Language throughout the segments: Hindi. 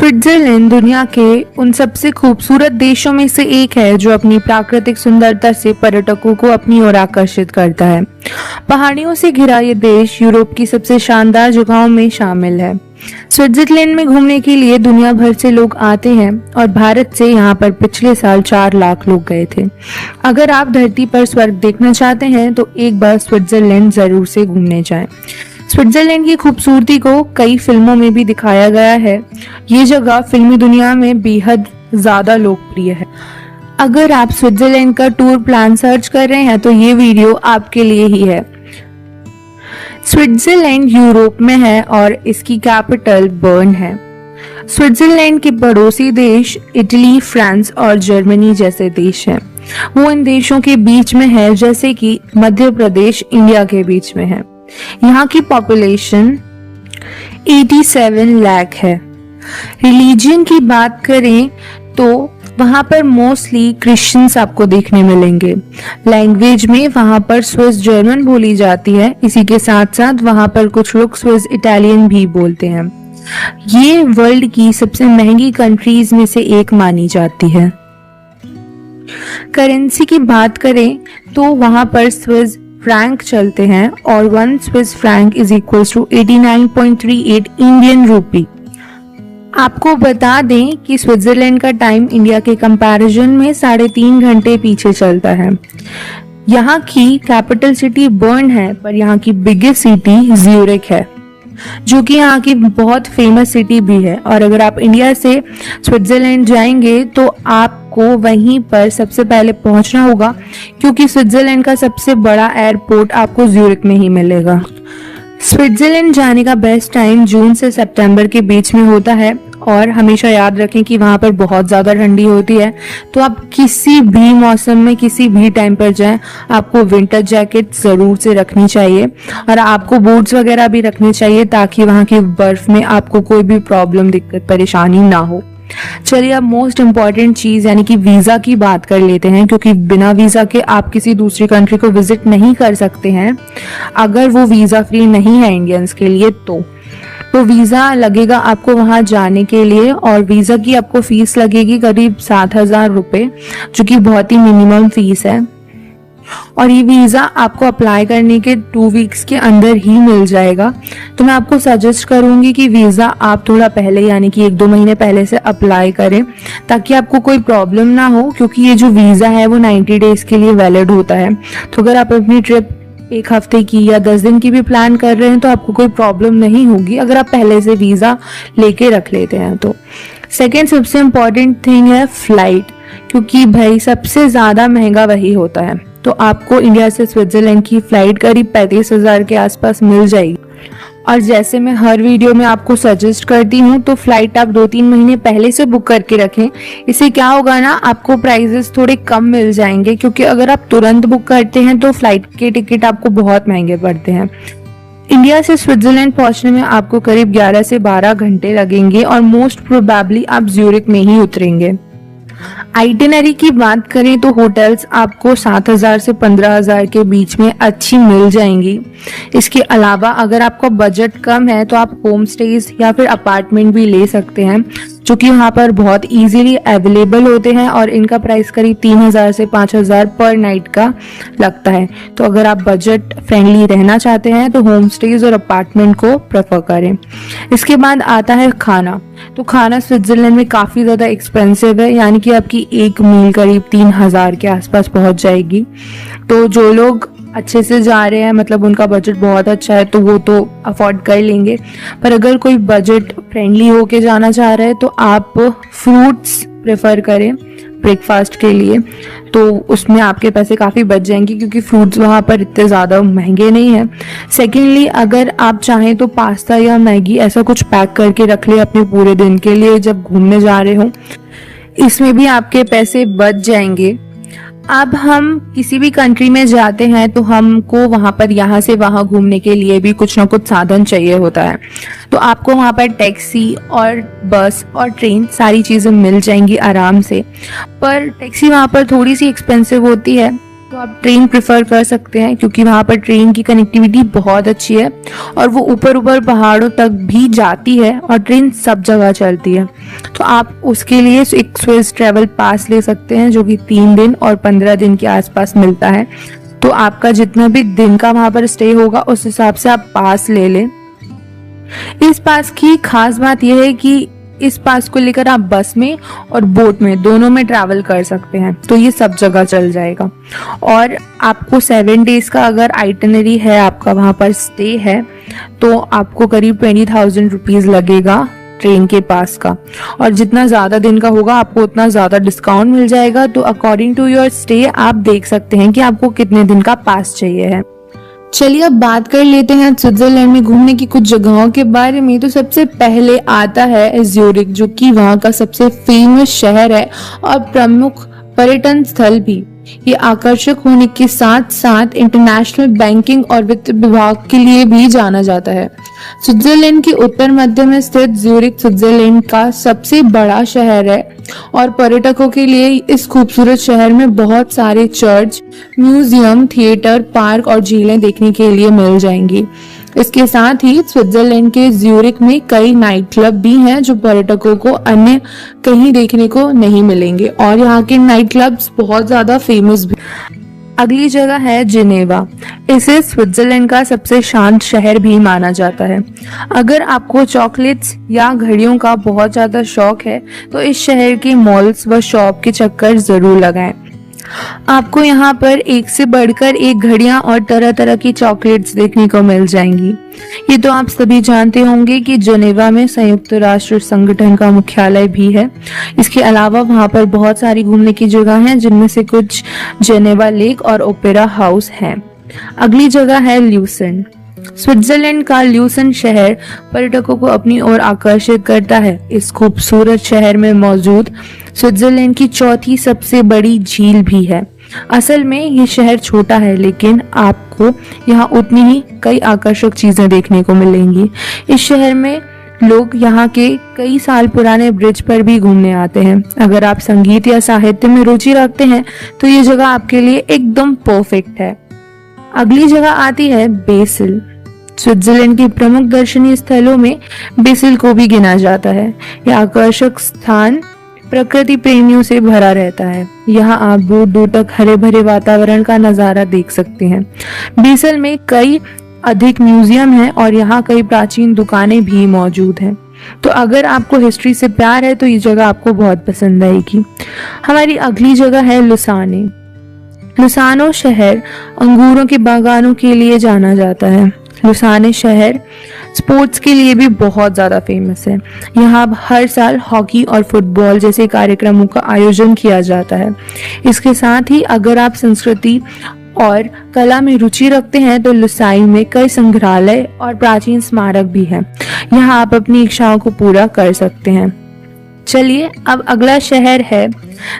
स्विट्जरलैंड दुनिया के उन सबसे खूबसूरत देशों में से एक है जो अपनी प्राकृतिक सुंदरता से पर्यटकों को अपनी ओर आकर्षित करता है। पहाड़ियों से घिरा ये देश यूरोप की सबसे शानदार जगहों में शामिल है। स्विट्जरलैंड में घूमने के लिए दुनिया भर से लोग आते हैं और भारत से यहाँ पर पिछले साल 4 लाख लोग गए थे। अगर आप धरती पर स्वर्ग देखना चाहते हैं तो एक बार स्विट्जरलैंड जरूर से घूमने जाएं। स्विट्जरलैंड की खूबसूरती को कई फिल्मों में भी दिखाया गया है। ये जगह फिल्मी दुनिया में बेहद ज्यादा लोकप्रिय है। अगर आप स्विट्जरलैंड का टूर प्लान सर्च कर रहे हैं तो ये वीडियो आपके लिए ही है। स्विट्जरलैंड यूरोप में है और इसकी कैपिटल बर्न है। स्विट्जरलैंड के पड़ोसी देश इटली, फ्रांस और जर्मनी जैसे देश हैं। वो इन देशों के बीच में है, जैसे कि मध्य प्रदेश इंडिया के बीच में है। यहाँ की पॉपुलेशन 87 लाख है। रिलीजन की बात करें तो वहाँ पर मोस्टली क्रिश्चियंस आपको देखने मिलेंगे। लैंग्वेज में वहाँ पर स्विस जर्मन बोली जाती है। इसी के साथ साथ वहाँ पर कुछ लोग स्विस इटालियन भी बोलते हैं। ये वर्ल्ड की सबसे महंगी कंट्रीज में से एक मानी जाती है। करेंसी की बात करें तो वहाँ पर स्विस फ्रैंक चलते हैं और 1 Swiss franc is equal to 89.38 Indian rupee. आपको बता दें कि स्विट्जरलैंड का टाइम इंडिया के कंपैरिजन में 3.5 घंटे पीछे चलता है। यहाँ की कैपिटल सिटी बर्न है, पर यहाँ की बिगेस्ट सिटी ज्यूरिख है, जो कि यहाँ की बहुत फेमस सिटी भी है। और अगर आप इंडिया से स्विट्जरलैंड जाएंगे तो आपको वहीं पर सबसे पहले पहुंचना होगा, क्योंकि स्विट्जरलैंड का सबसे बड़ा एयरपोर्ट आपको ज्यूरिख में ही मिलेगा। स्विट्जरलैंड जाने का बेस्ट टाइम जून से सितंबर के बीच में होता है और हमेशा याद रखें कि वहाँ पर बहुत ज़्यादा ठंडी होती है। तो आप किसी भी मौसम में किसी भी टाइम पर जाएं, आपको विंटर जैकेट ज़रूर से रखनी चाहिए और आपको बूट्स वगैरह भी रखने चाहिए, ताकि वहाँ की बर्फ़ में आपको कोई भी प्रॉब्लम, दिक्कत, परेशानी ना हो। चलिए अब मोस्ट इम्पॉर्टेंट चीज़ यानी कि वीज़ा की बात कर लेते हैं, क्योंकि बिना वीज़ा के आप किसी दूसरी कंट्री को विजिट नहीं कर सकते हैं अगर वो वीज़ा फ्री नहीं है इंडियंस के लिए। तो वीज़ा लगेगा आपको वहाँ जाने के लिए, और वीज़ा की आपको फीस लगेगी करीब 7,000 रुपये, जो कि बहुत ही मिनिमम फीस है। और ये वीज़ा आपको अप्लाई करने के 2 वीक्स के अंदर ही मिल जाएगा। तो मैं आपको सजेस्ट करूँगी कि वीज़ा आप थोड़ा पहले यानी कि 1-2 महीने पहले से अप्लाई करें, ताकि आपको कोई प्रॉब्लम ना हो, क्योंकि ये जो वीज़ा है वो 90 डेज़ के लिए वैलिड होता है। तो अगर आप अपनी ट्रिप 1 हफ्ते की या 10 दिन की भी प्लान कर रहे हैं तो आपको कोई प्रॉब्लम नहीं होगी अगर आप पहले से वीज़ा लेके रख लेते हैं। तो सेकेंड सबसे इम्पॉर्टेंट थिंग है फ्लाइट, क्योंकि भाई सबसे ज़्यादा महंगा वही होता है। तो आपको इंडिया से स्विट्जरलैंड की फ़्लाइट करीब 35,000 के आसपास मिल जाएगी। और जैसे मैं हर वीडियो में आपको सजेस्ट करती हूँ, तो फ्लाइट आप 2-3 महीने पहले से बुक करके रखें। इससे क्या होगा ना, आपको प्राइजेस थोड़े कम मिल जाएंगे, क्योंकि अगर आप तुरंत बुक करते हैं तो फ्लाइट के टिकट आपको बहुत महंगे पड़ते हैं। इंडिया से स्विट्जरलैंड पहुंचने में आपको करीब 11 से 12 घंटे लगेंगे और मोस्ट प्रोबेबली आप ज्यूरिख में ही उतरेंगे। आइटिनरी की बात करें तो होटल्स आपको 7,000 से 15,000 के बीच में अच्छी मिल जाएंगी। इसके अलावा अगर आपका बजट कम है तो आप होम स्टेज या फिर अपार्टमेंट भी ले सकते हैं, जो कि वहाँ पर बहुत इजीली अवेलेबल होते हैं और इनका प्राइस करीब 3,000 से 5,000 पर नाइट का लगता है। तो अगर आप बजट फ्रेंडली रहना चाहते हैं तो होम स्टेज और अपार्टमेंट को प्रेफर करें। इसके बाद आता है खाना। तो खाना स्विट्जरलैंड में काफ़ी ज़्यादा एक्सपेंसिव है, यानी कि आपकी एक मील करीब 3,000 के आसपास पहुंच जाएगी। तो जो लोग अच्छे से जा रहे हैं, मतलब उनका बजट बहुत अच्छा है, तो वो तो अफोर्ड कर लेंगे। पर अगर कोई बजट फ्रेंडली होके जाना चाह रहा है तो आप फ्रूट्स प्रेफर करें ब्रेकफास्ट के लिए, तो उसमें आपके पैसे काफ़ी बच जाएंगे, क्योंकि फ्रूट्स वहाँ पर इतने ज़्यादा महंगे नहीं हैं। सेकेंडली, अगर आप चाहें तो पास्ता या मैगी ऐसा कुछ पैक करके रख ले अपने पूरे दिन के लिए जब घूमने जा रहे हो, इसमें भी आपके पैसे बच जाएंगे। अब हम किसी भी कंट्री में जाते हैं तो हमको वहाँ पर यहाँ से वहाँ घूमने के लिए भी कुछ ना कुछ साधन चाहिए होता है। तो आपको वहाँ पर टैक्सी और बस और ट्रेन सारी चीज़ें मिल जाएंगी आराम से। पर टैक्सी वहाँ पर थोड़ी सी एक्सपेंसिव होती है, तो आप ट्रेन प्रेफर कर सकते हैं, क्योंकि वहाँ पर ट्रेन की कनेक्टिविटी बहुत अच्छी है और वो ऊपर ऊपर पहाड़ों तक भी जाती है और ट्रेन सब जगह चलती है। तो आप उसके लिए एक स्विस ट्रैवल पास ले सकते हैं, जो कि 3 दिन और 15 दिन के आसपास मिलता है। तो आपका जितना भी दिन का वहाँ पर स्टे होगा उस हिसाब से आप पास ले लें। इस पास की खास बात यह है कि इस पास को लेकर आप बस में और बोट में दोनों में ट्रैवल कर सकते हैं, तो ये सब जगह चल जाएगा। और आपको 7 डेज का अगर आइटनरी है, आपका वहाँ पर स्टे है, तो आपको करीब 20,000 रुपीज़ लगेगा ट्रेन के पास का। और जितना ज़्यादा दिन का होगा आपको उतना ज़्यादा डिस्काउंट मिल जाएगा। तो अकॉर्डिंग टू योर स्टे आप देख सकते हैं कि आपको कितने दिन का पास चाहिए है। चलिए अब बात कर लेते हैं स्विट्जरलैंड में घूमने की कुछ जगहों के बारे में। तो सबसे पहले आता है ज्यूरिख, जो कि वहाँ का सबसे फेमस शहर है और प्रमुख पर्यटन स्थल भी। ये आकर्षक होने के साथ साथ इंटरनेशनल बैंकिंग और वित्त विभाग के लिए भी जाना जाता है। स्विट्जरलैंड के उत्तर मध्य में स्थित ज्यूरिख स्विट्जरलैंड का सबसे बड़ा शहर है और पर्यटकों के लिए इस खूबसूरत शहर में बहुत सारे चर्च, म्यूजियम, थिएटर, पार्क और झीलें देखने के लिए मिल जाएंगी। इसके साथ ही स्विट्जरलैंड के ज्यूरिख में कई नाइट क्लब भी हैं जो पर्यटकों को अन्य कहीं देखने को नहीं मिलेंगे और यहाँ के नाइट क्लब्स बहुत ज्यादा फेमस भी। अगली जगह है जिनेवा। इसे स्विट्जरलैंड का सबसे शांत शहर भी माना जाता है। अगर आपको चॉकलेट्स या घड़ियों का बहुत ज्यादा शौक है तो इस शहर के मॉल्स व शॉप के चक्कर जरूर लगाएं। आपको यहाँ पर एक से बढ़कर एक घड़ियां और तरह तरह की चॉकलेट्स देखने को मिल जाएंगी। ये तो आप सभी जानते होंगे कि जिनेवा में संयुक्त राष्ट्र संगठन का मुख्यालय भी है। इसके अलावा वहाँ पर बहुत सारी घूमने की जगह हैं, जिनमें से कुछ जिनेवा लेक और ओपेरा हाउस हैं। अगली जगह है ल्यूसेंट। स्विट्जरलैंड का ल्यूसेंट शहर पर्यटकों को अपनी ओर आकर्षित करता है। इस खूबसूरत शहर में मौजूद स्विट्जरलैंड की चौथी सबसे बड़ी झील भी है। असल में ये शहर छोटा है, लेकिन आपको यहाँ उतनी ही कई आकर्षक चीजें देखने को मिलेंगी। इस शहर में लोग यहाँ के कई साल पुराने ब्रिज पर भी घूमने आते हैं। अगर आप संगीत या साहित्य में रुचि रखते हैं तो ये जगह आपके लिए एकदम परफेक्ट है। अगली जगह आती है बेसिल। स्विट्जरलैंड के प्रमुख दर्शनीय स्थलों में बेसिल को भी गिना जाता है। यह आकर्षक स्थान प्रकृति प्रेमियों से भरा रहता है। यहाँ आप दूर दूर तक हरे भरे वातावरण का नजारा देख सकते हैं। बेसिल में कई अधिक म्यूजियम हैं और यहाँ कई प्राचीन दुकानें भी मौजूद हैं। तो अगर आपको हिस्ट्री से प्यार है तो ये जगह आपको बहुत पसंद आएगी। हमारी अगली जगह है लुसाने। लुसानो शहर अंगूरों के बागानों के लिए जाना जाता है। लुसाने शहर स्पोर्ट्स के लिए भी बहुत ज़्यादा फेमस है। यहाँ हर साल हॉकी और फुटबॉल जैसे कार्यक्रमों का आयोजन किया जाता है। इसके साथ ही अगर आप संस्कृति और कला में रुचि रखते हैं तो लुसाइन में कई संग्रहालय और प्राचीन स्मारक भी हैं। यहाँ आप अपनी इच्छाओं को पूरा कर सकते हैं। चलिए अब अगला शहर है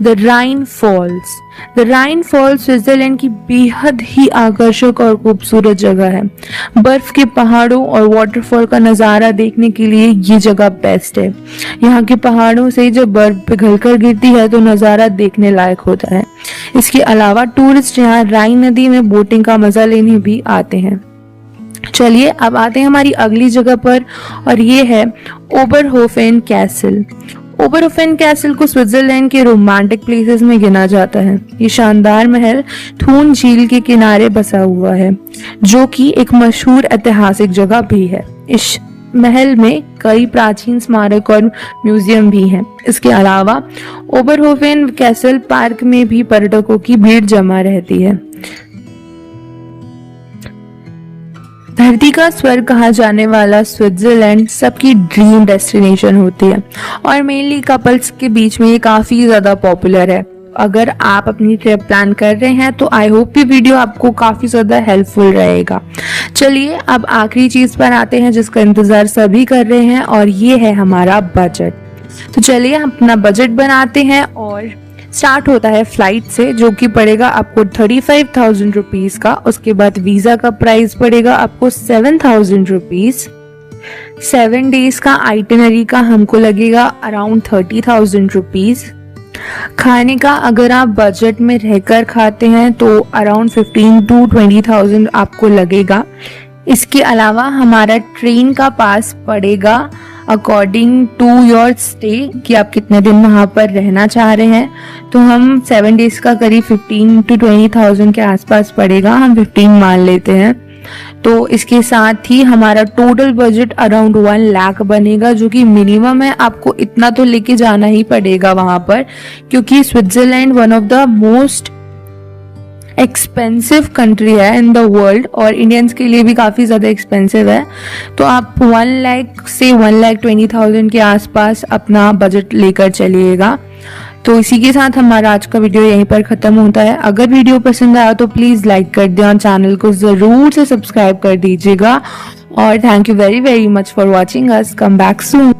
the Rhine Falls. The Rhine Falls Switzerland की बेहद ही आकर्षक और खूबसूरत जगह है। बर्फ के पहाड़ों और वाटरफॉल का नज़ारा देखने के लिए ये जगह बेस्ट है। यहाँ के पहाड़ों से जब बर्फ पिघलकर गिरती है तो नज़ारा देखने लायक होता है। इसके अलावा टूरिस्ट यहाँ राइन नदी में बोटिंग का मजा लेने भी आते हैं। चलिए अब आते हैं हमारी अगली जगह पर और ये है ओबरहोफेन कैसल। ओबरहोफेन कैसल को स्विट्जरलैंड के रोमांटिक प्लेसेस में गिना जाता है। ये शानदार महल थून झील के किनारे बसा हुआ है, जो कि एक मशहूर ऐतिहासिक जगह भी है। इस महल में कई प्राचीन स्मारक और म्यूजियम भी हैं। इसके अलावा ओबरहोफेन कैसल पार्क में भी पर्यटकों की भीड़ जमा रहती है। धरती का स्वर्ग कहा जाने वाला स्विट्जरलैंड सबकी ड्रीम डेस्टिनेशन होती है और मेनली कपल्स के बीच में ये काफी ज्यादा पॉपुलर है। अगर आप अपनी ट्रिप प्लान कर रहे हैं तो आई होप ये वीडियो आपको काफी ज्यादा हेल्पफुल रहेगा। चलिए अब आखिरी चीज पर आते हैं जिसका इंतजार सभी कर रहे हैं और ये है हमारा बजट। तो चलिए अपना बजट बनाते हैं और स्टार्ट होता है फ्लाइट से, जो कि पड़ेगा आपको 35,000 रुपीज का। उसके बाद वीजा का प्राइस पड़ेगा आपको 7,000 रुपीज। 7 डेज का आइटिनरी का हमको लगेगा अराउंड 30,000 रुपीज। खाने का अगर आप बजट में रहकर खाते हैं तो अराउंड 15 to 20,000 आपको लगेगा। इसके अलावा हमारा ट्रेन का पास पड़ेगा अकॉर्डिंग टू योर स्टे कि आप कितने दिन वहाँ पर रहना चाह रहे हैं। तो हम 7 डेज का करीब 15 to 20,000 के आसपास पड़ेगा, हम 15 मान लेते हैं। तो इसके साथ ही हमारा टोटल बजट अराउंड 1 लाख बनेगा, जो कि मिनिमम है। आपको इतना तो लेके जाना ही पड़ेगा वहां पर, क्योंकि Switzerland one of the most expensive country है इन द वर्ल्ड और इंडियंस के लिए भी काफ़ी ज़्यादा एक्सपेंसिव है। तो आप 1 लाख से 1,20,000 के आसपास अपना बजट लेकर चलिएगा। तो इसी के साथ हमारा आज का वीडियो यहीं पर ख़त्म होता है। अगर वीडियो पसंद आया तो प्लीज़ लाइक कर दें और चैनल को ज़रूर से सब्सक्राइब कर दीजिएगा। और thank you very very much for watching us. Come back soon.